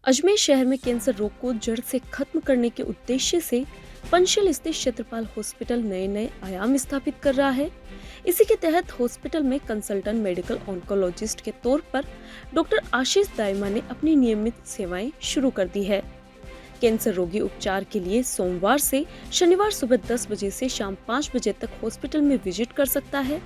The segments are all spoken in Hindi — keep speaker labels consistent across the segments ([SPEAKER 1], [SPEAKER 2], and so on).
[SPEAKER 1] अजमेर शहर में कैंसर रोग को जड़ से खत्म करने के उद्देश्य से पंचशील स्थित क्षेत्रपाल हॉस्पिटल नए नए आयाम स्थापित कर रहा है। इसी के तहत हॉस्पिटल में कंसल्टेंट मेडिकल ऑन्कोलॉजिस्ट के तौर पर डॉक्टर आशीष दाइमा ने अपनी नियमित सेवाएं शुरू कर दी है। कैंसर रोगी उपचार के लिए सोमवार से शनिवार सुबह 10 बजे से शाम 5 बजे तक हॉस्पिटल में विजिट कर सकता है।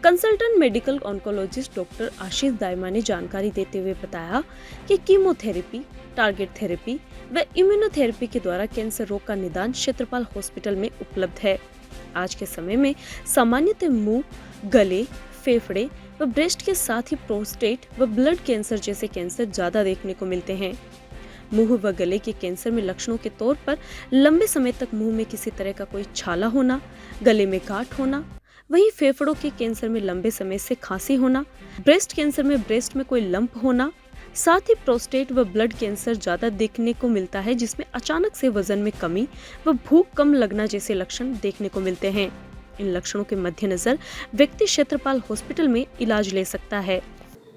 [SPEAKER 1] कंसल्टेंट मेडिकल ऑन्कोलॉजिस्ट डॉक्टर आशीष दाइमा ने जानकारी देते हुए बताया कि कीमोथेरेपी, टारगेट थेरेपी व इम्यूनोथेरेपी के द्वारा कैंसर रोग का निदान क्षेत्रपाल हॉस्पिटल में उपलब्ध है। आज के समय में सामान्यतः मुंह, गले, फेफड़े व ब्रेस्ट के साथ ही प्रोस्टेट व ब्लड कैंसर जैसे कैंसर ज्यादा देखने को मिलते हैं। मुंह व गले के कैंसर में लक्षणों के तौर पर लंबे समय तक मुंह में किसी तरह का कोई छाला होना, गले में गांठ होना, वहीं फेफड़ों के कैंसर में लंबे समय से खांसी होना, ब्रेस्ट कैंसर में ब्रेस्ट में कोई लंप होना, साथ ही प्रोस्टेट व ब्लड कैंसर ज्यादा देखने को मिलता है, जिसमें अचानक से वजन में कमी व भूख कम लगना जैसे लक्षण देखने को मिलते हैं। इन लक्षणों के मद्देनजर व्यक्ति क्षेत्रपाल हॉस्पिटल में इलाज ले सकता है।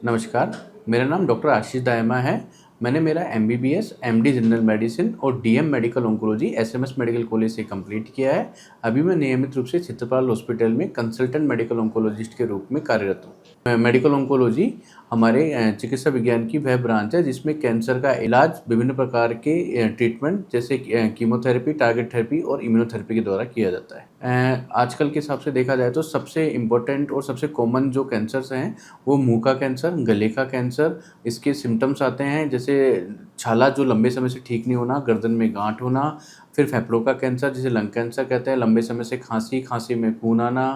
[SPEAKER 2] नमस्कार, मेरा नाम डॉक्टर आशीष दाइमा है। मैंने मेरा MBBS, MD जनरल मेडिसिन और DM medical oncology SMS medical college से कंप्लीट किया है। अभी मैं नियमित रूप से क्षेत्रपाल हॉस्पिटल में कंसल्टेंट मेडिकल ऑन्कोलॉजिस्ट के रूप में कार्यरत हूँ। मेडिकल ऑन्कोलॉजी हमारे चिकित्सा विज्ञान की वह ब्रांच है जिसमें कैंसर का इलाज विभिन्न प्रकार के ट्रीटमेंट जैसे कीमोथेरेपी, टारगेट थेरेपी और इम्यूनोथेरेपी के द्वारा किया जाता है। आजकल के हिसाब से देखा जाए तो सबसे इम्पोर्टेंट और सबसे कॉमन जो कैंसर्स हैं वो मुंह का कैंसर, गले का कैंसर, इसके सिम्टम्स आते हैं जैसे छाला जो लंबे समय से ठीक नहीं होना, गर्दन में गांठ होना, फिर फेफड़ों का कैंसर जिसे लंग कैंसर कहते हैं, लंबे समय से खांसी, खांसी में खून आना,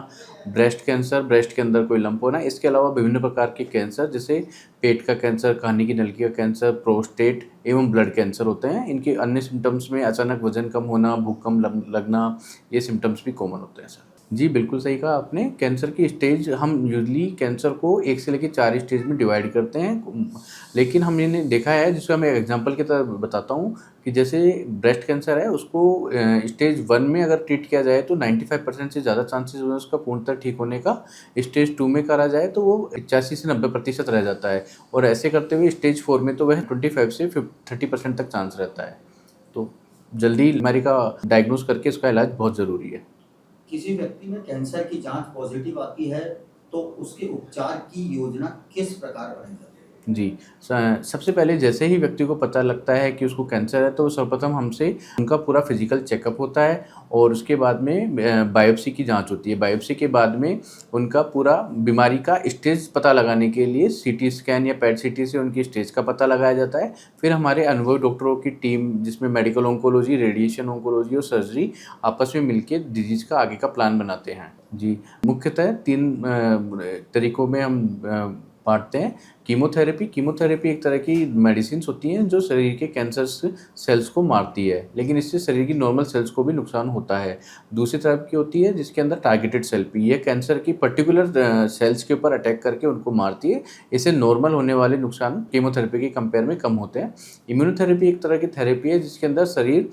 [SPEAKER 2] ब्रेस्ट कैंसर, ब्रेस्ट के अंदर कोई लंप होना। इसके अलावा विभिन्न प्रकार के कैंसर जैसे पेट का कैंसर, खाने की नली का कैंसर, प्रोस्टेट एवं ब्लड कैंसर होते हैं। इनके अन्य सिम्टम्स में अचानक वजन कम होना, भूख कम लगना, ये सिम्टम्स भी कॉमन होते हैं सर। जी, बिल्कुल सही कहा आपने। कैंसर की स्टेज हम यूजुअली कैंसर को 1 से लेकर 4 स्टेज में डिवाइड करते हैं, लेकिन हमने देखा है, जिसको मैं एग्जांपल की तरह बताता हूँ कि जैसे ब्रेस्ट कैंसर है उसको स्टेज 1 में अगर ट्रीट किया जाए तो 95% से ज़्यादा चांसेस हैं उसका पूर्णतः ठीक होने का। स्टेज 2 में करा जाए तो वो 85 से 90% रह जाता है, और ऐसे करते हुए स्टेज 4 में तो वह 25 से 30% तक चांस रहता है। तो जल्दी बीमारी का डायग्नोज करके उसका इलाज बहुत ज़रूरी है।
[SPEAKER 3] किसी व्यक्ति में कैंसर की जांच पॉजिटिव आती है तो उसके उपचार की योजना किस प्रकार बनाई जाती है?
[SPEAKER 2] जी, सबसे पहले जैसे ही व्यक्ति को पता लगता है कि उसको कैंसर है तो सर्वप्रथम हमसे उनका पूरा फिजिकल चेकअप होता है, और उसके बाद में बायोप्सी की जांच होती है। बायोप्सी के बाद में उनका पूरा बीमारी का स्टेज पता लगाने के लिए CT स्कैन या PET CT से उनकी स्टेज का पता लगाया जाता है। फिर हमारे अनुभवी डॉक्टरों की टीम जिसमें मेडिकल ऑन्कोलॉजी, रेडिएशन ऑन्कोलॉजी और सर्जरी आपस में मिलकर डिजीज़ का आगे का प्लान बनाते हैं। जी, मुख्यतः 3 तरीकों में हम बांटते हैं। कीमोथेरेपी एक तरह की मेडिसिन्स होती हैं जो शरीर के कैंसर सेल्स को मारती है, लेकिन इससे शरीर की नॉर्मल सेल्स को भी नुकसान होता है। दूसरी तरफ की होती है जिसके अंदर टारगेटेड थेरेपी, ये कैंसर की पर्टिकुलर सेल्स के ऊपर अटैक करके उनको मारती है। इससे नॉर्मल होने वाले नुकसान कीमोथेरेपी के कंपेयर में कम होते हैं। इम्यूनोथेरेपी एक तरह की थेरेपी है जिसके अंदर शरीर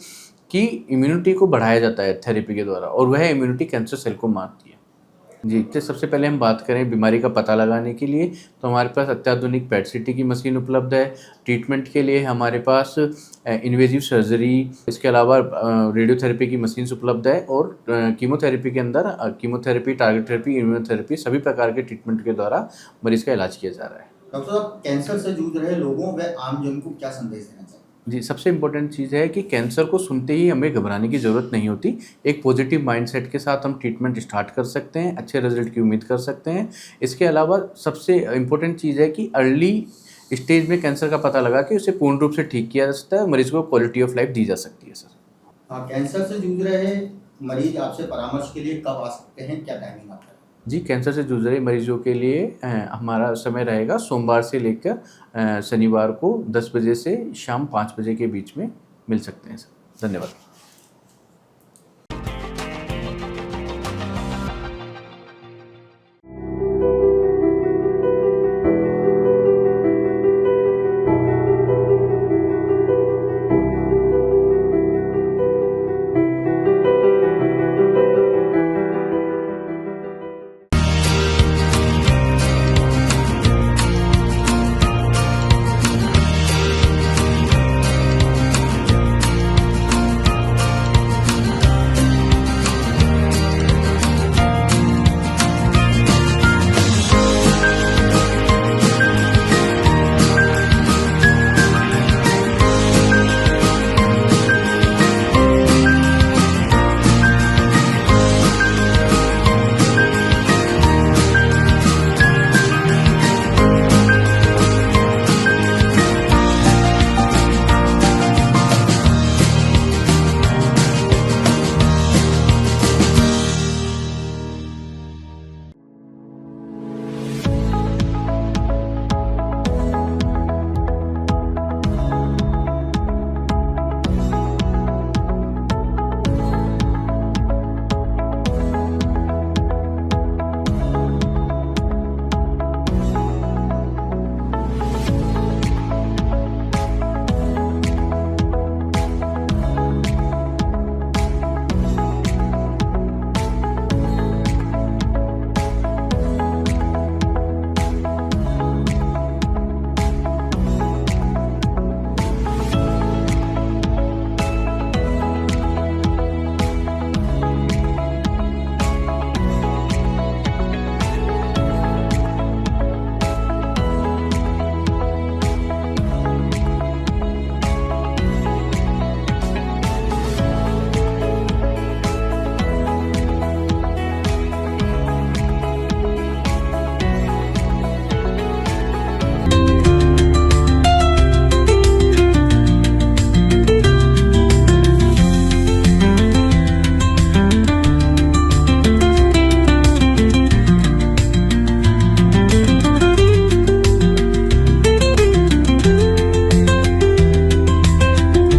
[SPEAKER 2] की इम्यूनिटी को बढ़ाया जाता है थेरेपी के द्वारा, और वह इम्यूनिटी कैंसर सेल को मारती है। जी, तो सबसे पहले हम बात करें बीमारी का पता लगाने के लिए तो हमारे पास अत्याधुनिक PET CT की मशीन उपलब्ध है। ट्रीटमेंट के लिए हमारे पास इन्वेजिव सर्जरी, इसके अलावा रेडियोथेरेपी की मशीन्स उपलब्ध है, और कीमोथेरेपी के अंदर कीमोथेरेपी, टारगेट थेरेपी, इम्यूनोथेरेपी सभी प्रकार के ट्रीटमेंट के द्वारा मरीज़ का इलाज किया जा रहा है।
[SPEAKER 3] डॉक्टर साहब, कैंसर से जूझ रहे लोगों व आमजन को क्या संदेश देना चाहिए?
[SPEAKER 2] जी, सबसे इम्पोर्टेंट चीज़ है कि कैंसर को सुनते ही हमें घबराने की ज़रूरत नहीं होती। एक पॉजिटिव माइंडसेट के साथ हम ट्रीटमेंट स्टार्ट कर सकते हैं, अच्छे रिजल्ट की उम्मीद कर सकते हैं। इसके अलावा सबसे इम्पोर्टेंट चीज़ है कि अर्ली स्टेज में कैंसर का पता लगा के उसे पूर्ण रूप से ठीक किया जा सकता है, मरीज़ को क्वालिटी ऑफ लाइफ दी जा सकती है सर।
[SPEAKER 3] हाँ, कैंसर से जूझ रहे मरीज आपसे परामर्श के लिए कब आ सकते हैं, क्या टाइमिंग आपका?
[SPEAKER 2] जी, कैंसर से जूझ रहे मरीजों के लिए हमारा समय रहेगा सोमवार से लेकर शनिवार को 10 बजे से शाम 5 बजे के बीच में मिल सकते हैं सर। धन्यवाद।